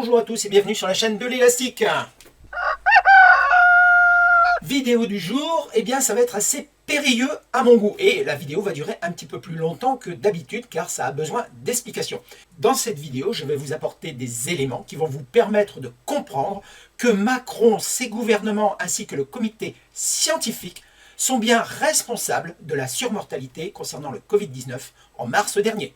Bonjour à tous et bienvenue sur la chaîne de l'élastique. Vidéo du jour, eh bien ça va être assez périlleux à mon goût. Et la vidéo va durer un petit peu plus longtemps que d'habitude car ça a besoin d'explications. Dans cette vidéo, je vais vous apporter des éléments qui vont vous permettre de comprendre que Macron, ses gouvernements ainsi que le comité scientifique sont bien responsables de la surmortalité concernant le Covid-19 en mars dernier.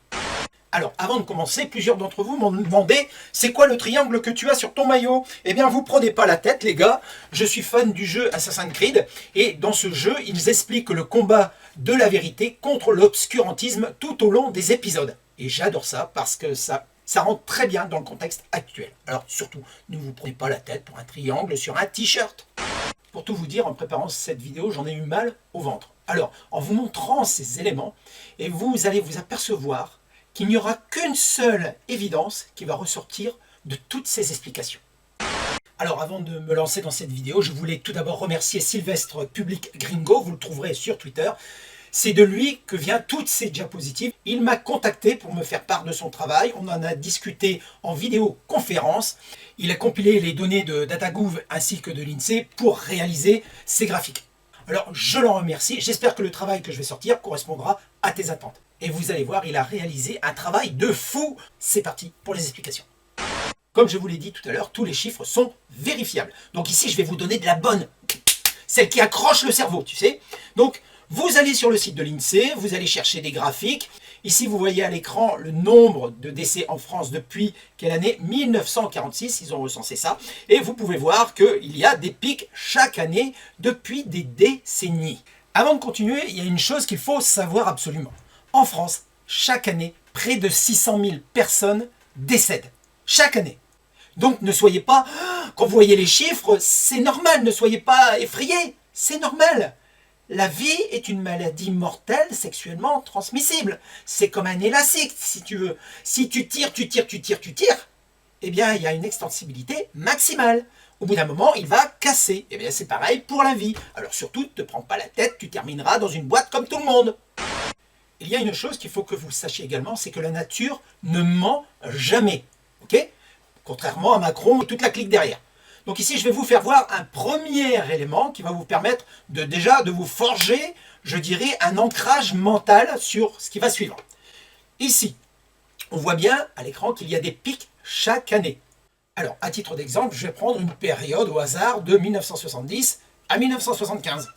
Alors, avant de commencer, plusieurs d'entre vous m'ont demandé « C'est quoi le triangle que tu as sur ton maillot ?» Eh bien, vous prenez pas la tête, les gars. Je suis fan du jeu Assassin's Creed. Et dans ce jeu, ils expliquent le combat de la vérité contre l'obscurantisme tout au long des épisodes. Et j'adore ça parce que ça rentre très bien dans le contexte actuel. Alors, surtout, ne vous prenez pas la tête pour un triangle sur un t-shirt. Pour tout vous dire, en préparant cette vidéo, j'en ai eu mal au ventre. Alors, en vous montrant ces éléments, et vous allez vous apercevoir qu'il n'y aura qu'une seule évidence qui va ressortir de toutes ces explications. Alors avant de me lancer dans cette vidéo, je voulais tout d'abord remercier Sylvestre Public Gringo, vous le trouverez sur Twitter. C'est de lui que viennent toutes ces diapositives. Il m'a contacté pour me faire part de son travail, on en a discuté en vidéoconférence. Il a compilé les données de DataGouv ainsi que de l'INSEE pour réaliser ces graphiques. Alors je l'en remercie, j'espère que le travail que je vais sortir correspondra à tes attentes. Et vous allez voir, il a réalisé un travail de fou. C'est parti pour les explications. Comme je vous l'ai dit tout à l'heure, tous les chiffres sont vérifiables. Donc ici, je vais vous donner de la bonne, celle qui accroche le cerveau, tu sais. Donc, vous allez sur le site de l'INSEE, vous allez chercher des graphiques. Ici, vous voyez à l'écran le nombre de décès en France depuis quelle année 1946, ils ont recensé ça. Et vous pouvez voir qu'il y a des pics chaque année depuis des décennies. Avant de continuer, il y a une chose qu'il faut savoir absolument. En France, chaque année, près de 600 000 personnes décèdent. Chaque année. Donc ne soyez pas, quand vous voyez les chiffres, c'est normal, ne soyez pas effrayés, c'est normal. La vie est une maladie mortelle sexuellement transmissible. C'est comme un élastique, si tu veux. Si tu tires, eh bien il y a une extensibilité maximale. Au bout d'un moment, il va casser. Eh bien c'est pareil pour la vie. Alors surtout, ne te prends pas la tête, tu termineras dans une boîte comme tout le monde. Il y a une chose qu'il faut que vous sachiez également, c'est que la nature ne ment jamais. Ok ? Contrairement à Macron et toute la clique derrière. Donc ici, je vais vous faire voir un premier élément qui va vous permettre déjà de vous forger, je dirais, un ancrage mental sur ce qui va suivre. Ici, on voit bien à l'écran qu'il y a des pics chaque année. Alors, à titre d'exemple, je vais prendre une période au hasard de 1970 à 1975.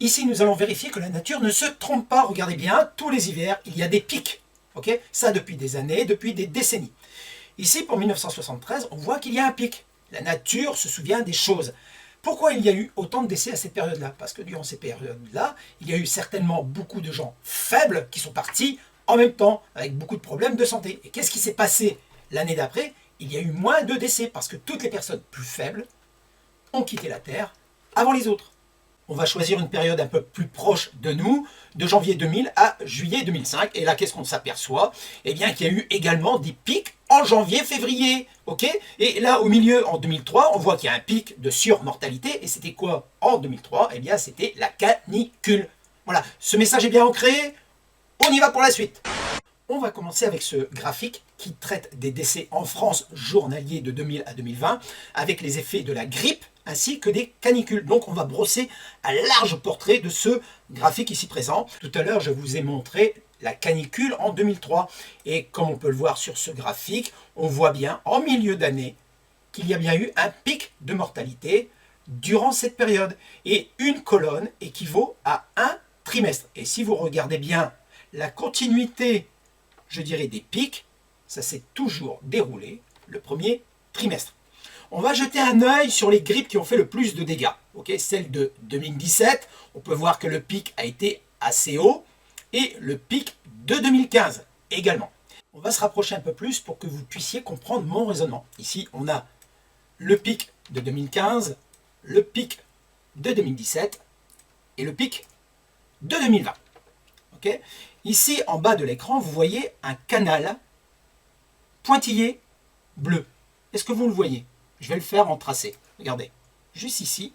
Ici, nous allons vérifier que la nature ne se trompe pas. Regardez bien, tous les hivers, il y a des pics. Okay, ça depuis des années, depuis des décennies. Ici, pour 1973, on voit qu'il y a un pic. La nature se souvient des choses. Pourquoi il y a eu autant de décès à cette période-là? Parce que durant ces périodes-là, il y a eu certainement beaucoup de gens faibles qui sont partis en même temps, avec beaucoup de problèmes de santé. Et qu'est-ce qui s'est passé l'année d'après? Il y a eu moins de décès, parce que toutes les personnes plus faibles ont quitté la Terre avant les autres. On va choisir une période un peu plus proche de nous, de janvier 2000 à juillet 2005. Et là, qu'est-ce qu'on s'aperçoit? Eh bien, qu'il y a eu également des pics en janvier-février. Ok? Et là, au milieu, en 2003, on voit qu'il y a un pic de surmortalité. Et c'était quoi en 2003? Eh bien, c'était la canicule. Voilà, ce message est bien ancré. On y va pour la suite. On va commencer avec ce graphique qui traite des décès en France journaliers de 2000 à 2020 avec les effets de la grippe ainsi que des canicules. Donc on va brosser un large portrait de ce graphique ici présent. Tout à l'heure, je vous ai montré la canicule en 2003. Et comme on peut le voir sur ce graphique, on voit bien en milieu d'année qu'il y a bien eu un pic de mortalité durant cette période. Et une colonne équivaut à un trimestre. Et si vous regardez bien la continuité, je dirais, des pics, ça s'est toujours déroulé le premier trimestre. On va jeter un œil sur les grippes qui ont fait le plus de dégâts. Okay, celle de 2017, on peut voir que le pic a été assez haut, et le pic de 2015 également. On va se rapprocher un peu plus pour que vous puissiez comprendre mon raisonnement. Ici, on a le pic de 2015, le pic de 2017 et le pic de 2020. Okay, ici, en bas de l'écran, vous voyez un canal pointillé bleu. Est-ce que vous le voyez? Je vais le faire en tracé. Regardez, juste ici,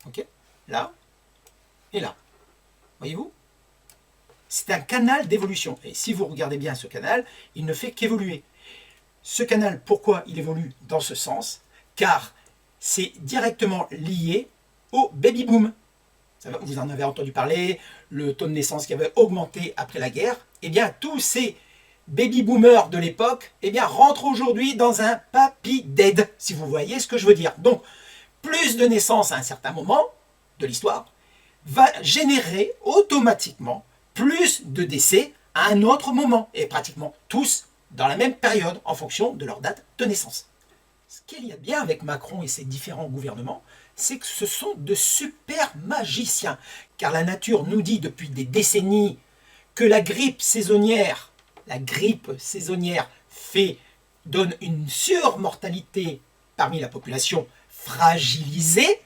ok, là et là. Voyez-vous? C'est un canal d'évolution. Et si vous regardez bien ce canal, il ne fait qu'évoluer. Ce canal, pourquoi il évolue dans ce sens? Car c'est directement lié au baby-boom. Vous en avez entendu parler, le taux de naissance qui avait augmenté après la guerre. Eh bien, tous ces baby-boomers de l'époque rentrent aujourd'hui dans un papy dead, si vous voyez ce que je veux dire. Donc, plus de naissances à un certain moment de l'histoire va générer automatiquement plus de décès à un autre moment, et pratiquement tous dans la même période en fonction de leur date de naissance. Ce qu'il y a de bien avec Macron et ses différents gouvernements, c'est que ce sont de super magiciens, car la nature nous dit depuis des décennies que la grippe saisonnière donne une surmortalité parmi la population fragilisée,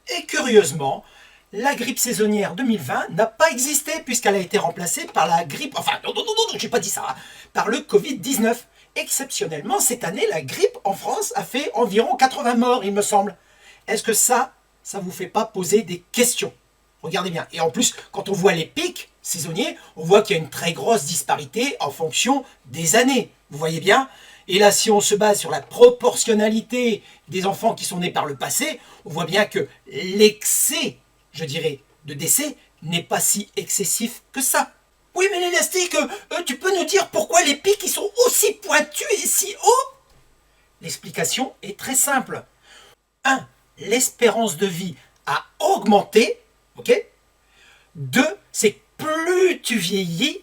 et curieusement, la grippe saisonnière 2020 n'a pas existé puisqu'elle a été remplacée par la grippe, non, j'ai pas dit ça, par le Covid-19. Exceptionnellement, cette année, la grippe en France a fait environ 80 morts, il me semble. Est-ce que ça vous fait pas poser des questions? Regardez bien. Et en plus, quand on voit les pics saisonniers, on voit qu'il y a une très grosse disparité en fonction des années. Vous voyez bien? Et là, si on se base sur la proportionnalité des enfants qui sont nés par le passé, on voit bien que l'excès, je dirais, de décès n'est pas si excessif que ça. Oui, mais l'élastique, tu peux nous dire pourquoi les pics ils sont aussi pointus et si hauts? L'explication est très simple. 1. L'espérance de vie a augmenté, ok? 2. C'est que plus tu vieillis,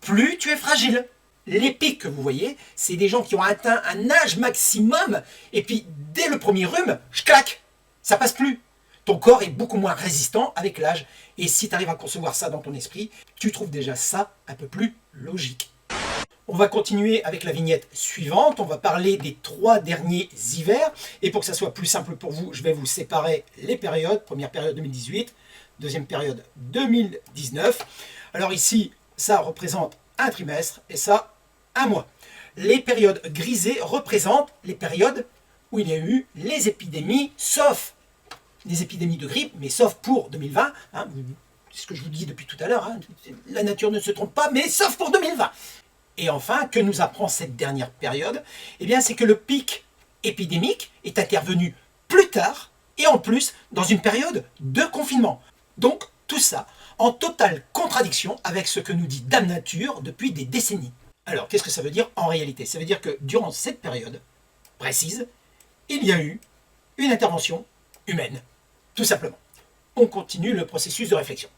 plus tu es fragile. Les pics que vous voyez, c'est des gens qui ont atteint un âge maximum, et puis dès le premier rhume, clac, ça passe plus. Ton corps est beaucoup moins résistant avec l'âge. Et si tu arrives à concevoir ça dans ton esprit, tu trouves déjà ça un peu plus logique. On va continuer avec la vignette suivante. On va parler des 3 derniers hivers. Et pour que ça soit plus simple pour vous, je vais vous séparer les périodes. Première période 2018, deuxième période 2019. Alors ici, ça représente un trimestre et ça, un mois. Les périodes grisées représentent les périodes où il y a eu les épidémies, sauf des épidémies de grippe, mais sauf pour 2020, hein, c'est ce que je vous dis depuis tout à l'heure, hein, la nature ne se trompe pas, mais sauf pour 2020. Et enfin, que nous apprend cette dernière période? Eh bien, c'est que le pic épidémique est intervenu plus tard, et en plus, dans une période de confinement. Donc, tout ça en totale contradiction avec ce que nous dit Dame Nature depuis des décennies. Alors, qu'est-ce que ça veut dire en réalité? Ça veut dire que durant cette période précise, il y a eu une intervention humaine. Tout simplement. On continue le processus de réflexion.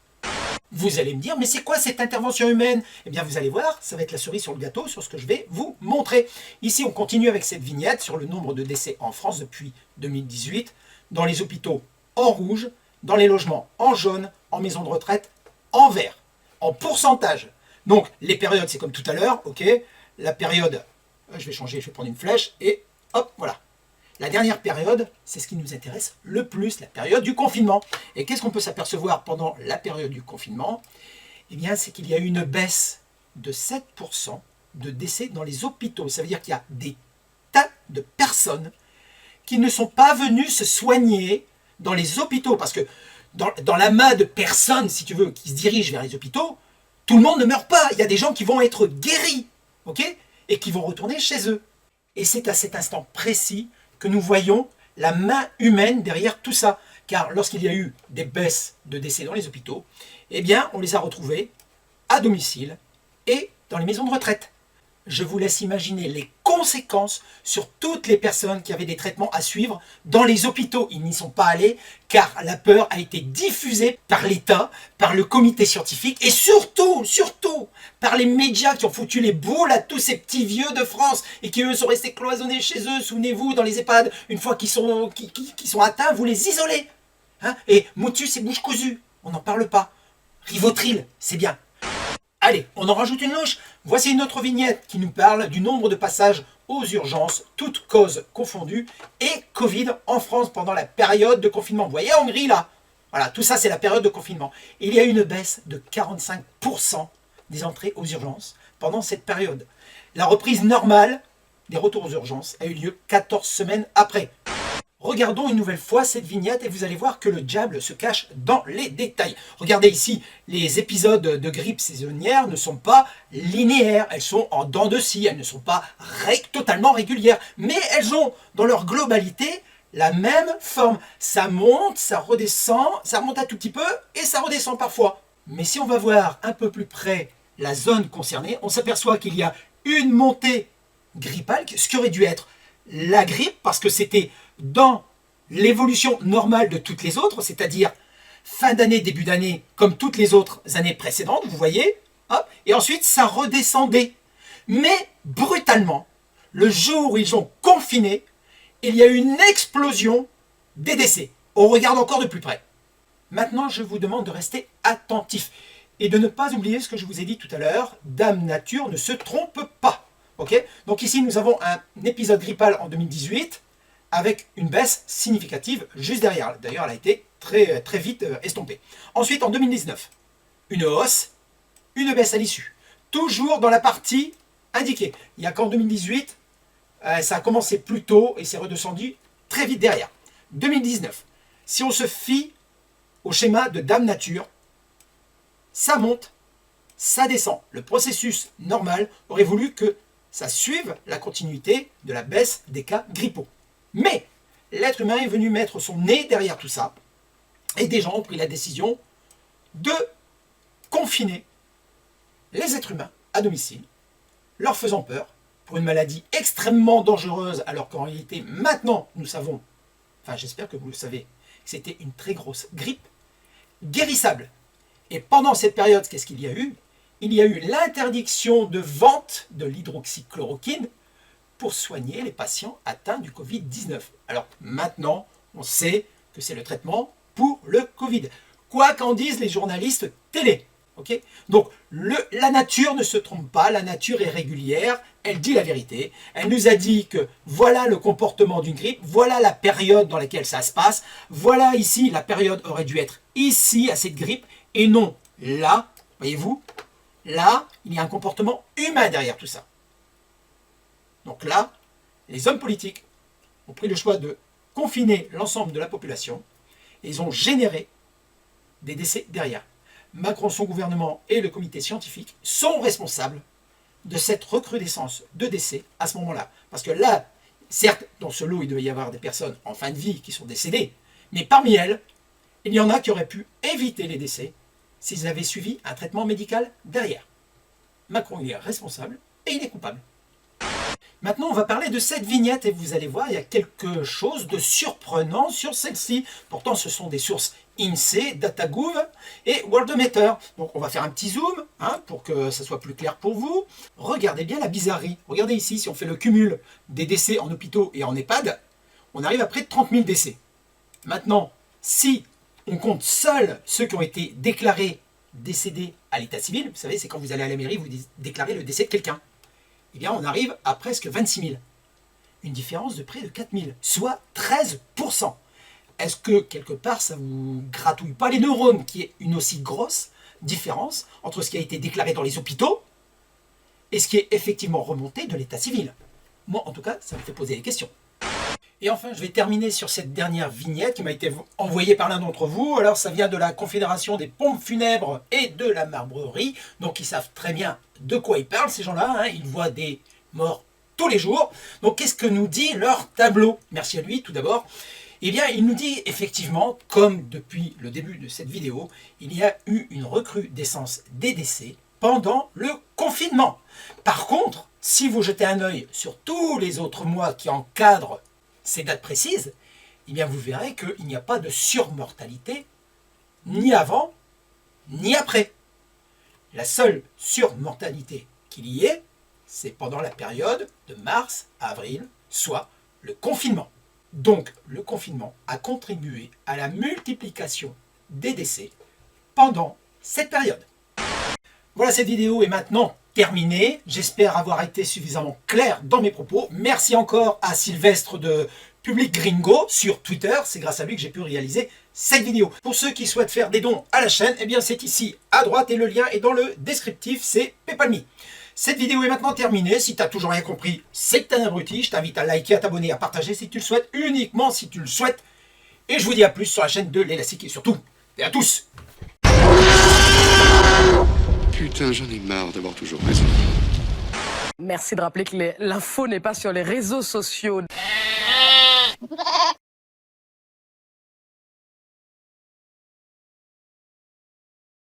Vous allez me dire, mais c'est quoi cette intervention humaine? Eh bien, vous allez voir, ça va être la cerise sur le gâteau sur ce que je vais vous montrer. Ici, on continue avec cette vignette sur le nombre de décès en France depuis 2018, dans les hôpitaux en rouge, dans les logements en jaune, en maison de retraite en vert, en pourcentage. Donc, les périodes, c'est comme tout à l'heure, ok? La période, je vais changer, je vais prendre une flèche, et hop, voilà. La dernière période, c'est ce qui nous intéresse le plus, la période du confinement. Et qu'est-ce qu'on peut s'apercevoir pendant la période du confinement? Eh bien, c'est qu'il y a eu une baisse de 7% de décès dans les hôpitaux. Ça veut dire qu'il y a des tas de personnes qui ne sont pas venues se soigner dans les hôpitaux. Parce que dans l'amas de personnes, si tu veux, qui se dirigent vers les hôpitaux, tout le monde ne meurt pas. Il y a des gens qui vont être guéris, ok? Et qui vont retourner chez eux. Et c'est à cet instant précis que nous voyons la main humaine derrière tout ça. Car lorsqu'il y a eu des baisses de décès dans les hôpitaux, eh bien, on les a retrouvés à domicile et dans les maisons de retraite. Je vous laisse imaginer les conséquences sur toutes les personnes qui avaient des traitements à suivre dans les hôpitaux. Ils n'y sont pas allés car la peur a été diffusée par l'État, par le comité scientifique et surtout par les médias qui ont foutu les boules à tous ces petits vieux de France et qui eux sont restés cloisonnés chez eux. Souvenez-vous, dans les EHPAD, une fois qu'ils sont atteints, vous les isolez. Hein, et motus et bouche cousue, on n'en parle pas. Rivotril, c'est bien. Allez, on en rajoute une louche. Voici une autre vignette qui nous parle du nombre de passages aux urgences, toutes causes confondues, et Covid en France pendant la période de confinement. Vous voyez Hongrie là? Voilà, tout ça c'est la période de confinement. Il y a eu une baisse de 45% des entrées aux urgences pendant cette période. La reprise normale des retours aux urgences a eu lieu 14 semaines après. Regardons une nouvelle fois cette vignette et vous allez voir que le diable se cache dans les détails. Regardez ici, les épisodes de grippe saisonnière ne sont pas linéaires, elles sont en dents de scie, elles ne sont pas totalement régulières, mais elles ont dans leur globalité la même forme. Ça monte, ça redescend, ça remonte un tout petit peu et ça redescend parfois. Mais si on va voir un peu plus près la zone concernée, on s'aperçoit qu'il y a une montée grippale, ce qui aurait dû être la grippe, parce que c'était dans l'évolution normale de toutes les autres, c'est-à-dire fin d'année, début d'année, comme toutes les autres années précédentes, vous voyez, hop, et ensuite ça redescendait. Mais brutalement, le jour où ils ont confiné, il y a eu une explosion des décès. On regarde encore de plus près. Maintenant, je vous demande de rester attentif et de ne pas oublier ce que je vous ai dit tout à l'heure, Dame Nature ne se trompe pas. Okay, donc ici, nous avons un épisode grippal en 2018 avec une baisse significative juste derrière. D'ailleurs, elle a été très vite estompée. Ensuite, en 2019, une hausse, une baisse à l'issue. Toujours dans la partie indiquée. Il n'y a qu'en 2018, ça a commencé plus tôt et c'est redescendu très vite derrière. 2019, si on se fie au schéma de Dame Nature, ça monte, ça descend. Le processus normal aurait voulu que ça suive la continuité de la baisse des cas grippaux. Mais l'être humain est venu mettre son nez derrière tout ça et des gens ont pris la décision de confiner les êtres humains à domicile, leur faisant peur pour une maladie extrêmement dangereuse, alors qu'en réalité, maintenant, nous savons, enfin j'espère que vous le savez, c'était une très grosse grippe, guérissable. Et pendant cette période, qu'est-ce qu'il y a eu ? Il y a eu l'interdiction de vente de l'hydroxychloroquine pour soigner les patients atteints du Covid-19. Alors maintenant, on sait que c'est le traitement pour le Covid. Quoi qu'en disent les journalistes télé. Okay, donc la nature ne se trompe pas, la nature est régulière, elle dit la vérité. Elle nous a dit que voilà le comportement d'une grippe, voilà la période dans laquelle ça se passe, voilà ici, la période aurait dû être ici à cette grippe et non là, voyez-vous. Là, il y a un comportement humain derrière tout ça. Donc là, les hommes politiques ont pris le choix de confiner l'ensemble de la population et ils ont généré des décès derrière. Macron, son gouvernement et le comité scientifique sont responsables de cette recrudescence de décès à ce moment-là. Parce que là, certes, dans ce lot, il devait y avoir des personnes en fin de vie qui sont décédées, mais parmi elles, il y en a qui auraient pu éviter les décès s'ils avaient suivi un traitement médical derrière. Macron, il est responsable et il est coupable. Maintenant, on va parler de cette vignette et vous allez voir, il y a quelque chose de surprenant sur celle-ci. Pourtant, ce sont des sources INSEE, DataGouv et Worldometer. Donc, on va faire un petit zoom pour que ça soit plus clair pour vous. Regardez bien la bizarrerie. Regardez ici, si on fait le cumul des décès en hôpitaux et en EHPAD, on arrive à près de 30 000 décès. Maintenant, si on compte seuls ceux qui ont été déclarés décédés à l'état civil, vous savez, c'est quand vous allez à la mairie, vous déclarez le décès de quelqu'un. Eh bien, on arrive à presque 26 000. Une différence de près de 4 000, soit 13%. Est-ce que, quelque part, ça ne vous gratouille pas les neurones qu'il y ait une aussi grosse différence entre ce qui a été déclaré dans les hôpitaux et ce qui est effectivement remonté de l'état civil? Moi, en tout cas, ça me fait poser des questions. Et enfin, je vais terminer sur cette dernière vignette qui m'a été envoyée par l'un d'entre vous. Alors, ça vient de la Confédération des pompes funèbres et de la marbrerie. Donc, ils savent très bien de quoi ils parlent, ces gens-là. Ils voient des morts tous les jours. Donc, qu'est-ce que nous dit leur tableau? Merci à lui, tout d'abord. Eh bien, il nous dit effectivement, comme depuis le début de cette vidéo, il y a eu une recrudescence des décès pendant le confinement. Par contre, si vous jetez un œil sur tous les autres mois qui encadrent ces dates précises, eh bien vous verrez qu'il n'y a pas de surmortalité ni avant ni après. La seule surmortalité qu'il y ait, c'est pendant la période de mars à avril, soit le confinement. Donc le confinement a contribué à la multiplication des décès pendant cette période. Voilà, cette vidéo est maintenant terminée. J'espère avoir été suffisamment clair dans mes propos. Merci encore à Sylvestre de Public Gringo sur Twitter. C'est grâce à lui que j'ai pu réaliser cette vidéo. Pour ceux qui souhaitent faire des dons à la chaîne, eh bien c'est ici à droite et le lien est dans le descriptif, c'est PayPal Me. Cette vidéo est maintenant terminée. Si tu n'as toujours rien compris, c'est que tu es un abruti. Je t'invite à liker, à t'abonner, à partager si tu le souhaites, uniquement si tu le souhaites. Et je vous dis à plus sur la chaîne de l'Élastique et surtout, et à tous. Putain, j'en ai marre d'avoir toujours raison. Merci de rappeler que l'info n'est pas sur les réseaux sociaux.